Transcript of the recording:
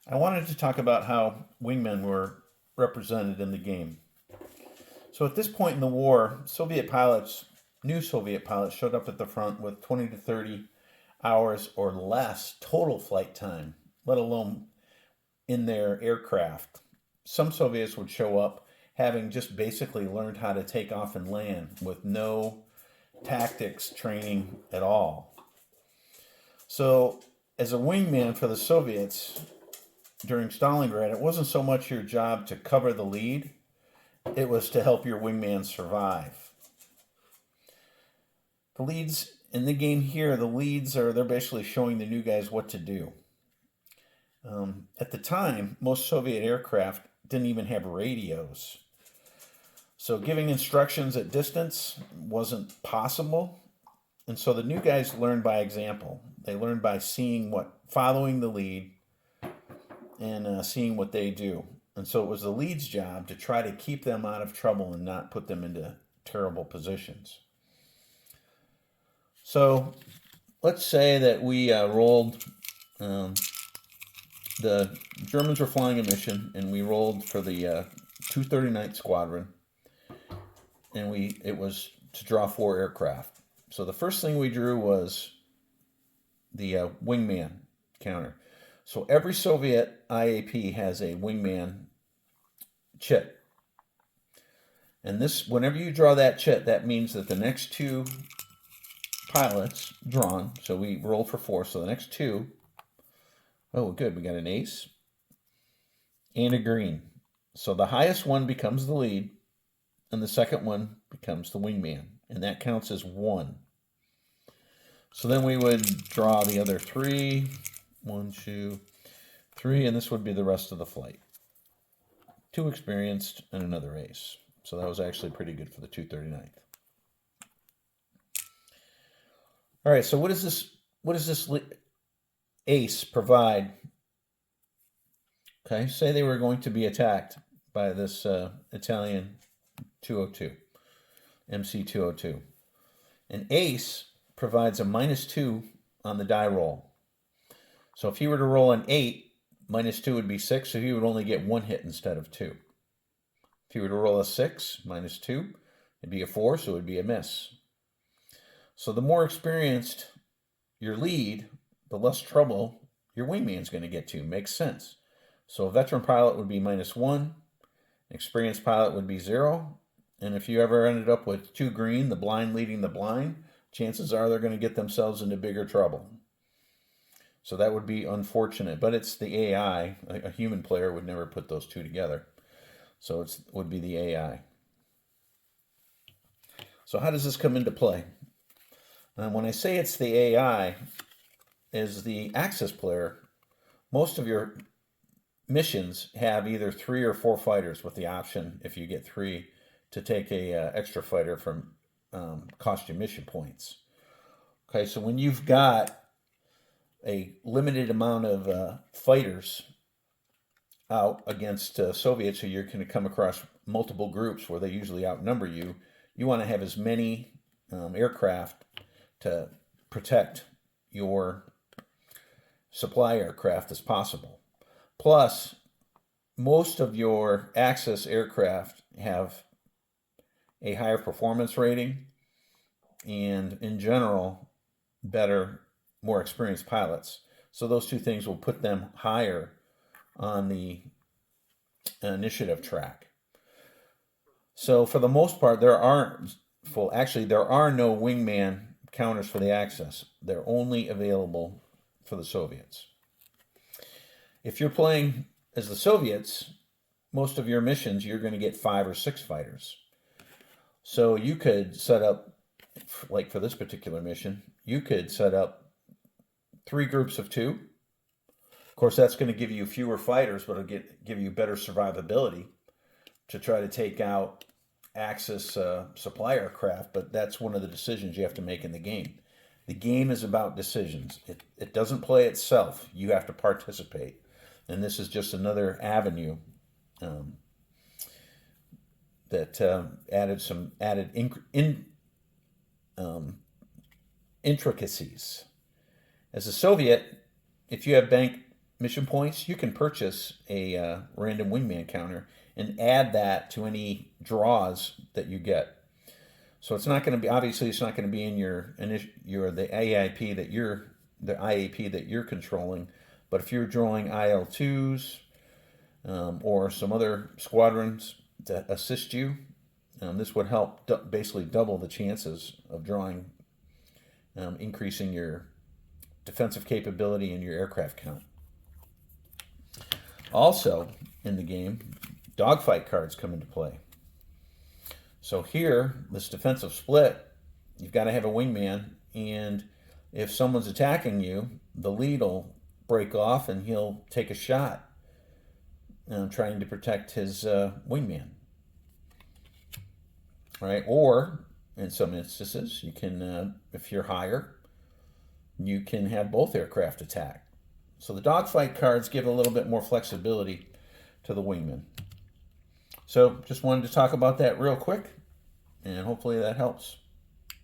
I wanted to talk about how wingmen were represented in the game. So at this point in the war, new Soviet pilots showed up at the front with 20 to 30 hours or less total flight time, let alone in their aircraft. Some Soviets would show up having just basically learned how to take off and land with no tactics training at all. So, as a wingman for the Soviets during Stalingrad, it wasn't so much your job to cover the lead, it was to help your wingman survive. The leads in the game here, they're basically showing the new guys what to do. At the time, most Soviet aircraft didn't even have radios. So giving instructions at distance wasn't possible. And so the new guys learned by example. They learned by following the lead and seeing what they do. And so it was the lead's job to try to keep them out of trouble and not put them into terrible positions. So let's say that we rolled, the Germans were flying a mission, and we rolled for the 239th Squadron, and it was to draw 4 aircraft. So the first thing we drew was the wingman counter. So every Soviet IAP has a wingman chit. And whenever you draw that chit, that means that the next 2 pilots drawn, so we rolled for 4, so the next 2, oh good, we got an ace and a green. So the highest one becomes the lead, and the second one becomes the wingman, and that counts as 1. So then we would draw the other 3, 1, 2, 3, and this would be the rest of the flight. 2 experienced and another ace. So that was actually pretty good for the 239th. All right, so what does this ace provide? Okay, say they were going to be attacked by this Italian 202, MC 202. An ace provides a -2 on the die roll. So if he were to roll an 8, -2 would be 6, so he would only get 1 hit instead of 2. If he were to roll a 6, -2, it'd be a 4, so it would be a miss. So the more experienced your lead, the less trouble your wingman's going to get to. Makes sense. So a veteran pilot would be -1, an experienced pilot would be 0, and if you ever ended up with 2 green, the blind leading the blind, chances are they're going to get themselves into bigger trouble. So that would be unfortunate, but it's the AI. A human player would never put those 2 together. So it would be the AI. So how does this come into play? When I say it's the AI, as the Axis player, most of your missions have either 3 or 4 fighters with the option, if you get 3, to take a extra fighter from cost you mission points. Okay, so when you've got a limited amount of fighters out against Soviets, so you're going to come across multiple groups where they usually outnumber you, you want to have as many aircraft to protect your supply aircraft as possible. Plus, most of your Axis aircraft have a higher performance rating and, in general, more experienced pilots. So those 2 things will put them higher on the initiative track. So for the most part, there are no wingman counters for the Axis. They're only available for the Soviets. If you're playing as the Soviets, most of your missions, you're going to get 5 or 6 fighters. So you could set up, like for this particular mission, you could set up 3 groups of 2. Of course, that's going to give you fewer fighters, but it'll give you better survivability to try to take out Axis supply aircraft. But that's one of the decisions you have to make in the game. The game is about decisions. It doesn't play itself. You have to participate. And this is just another avenue that added some intricacies. As a Soviet, if you have mission points, you can purchase a random wingman counter and add that to any draws that you get. So it's not going to be, obviously it's not going to be in the AIP that you're controlling, but if you're drawing IL2s or some other squadrons to assist you, this would help basically double the chances of drawing, increasing your defensive capability and your aircraft count. Also in the game, dogfight cards come into play. So here, this defensive split, you've got to have a wingman, and if someone's attacking you, the lead will break off and he'll take a shot trying to protect his wingman. Right? Or, in some instances, you can, if you're higher, you can have both aircraft attack. So the dogfight cards give a little bit more flexibility to the wingman. So just wanted to talk about that real quick, and hopefully that helps.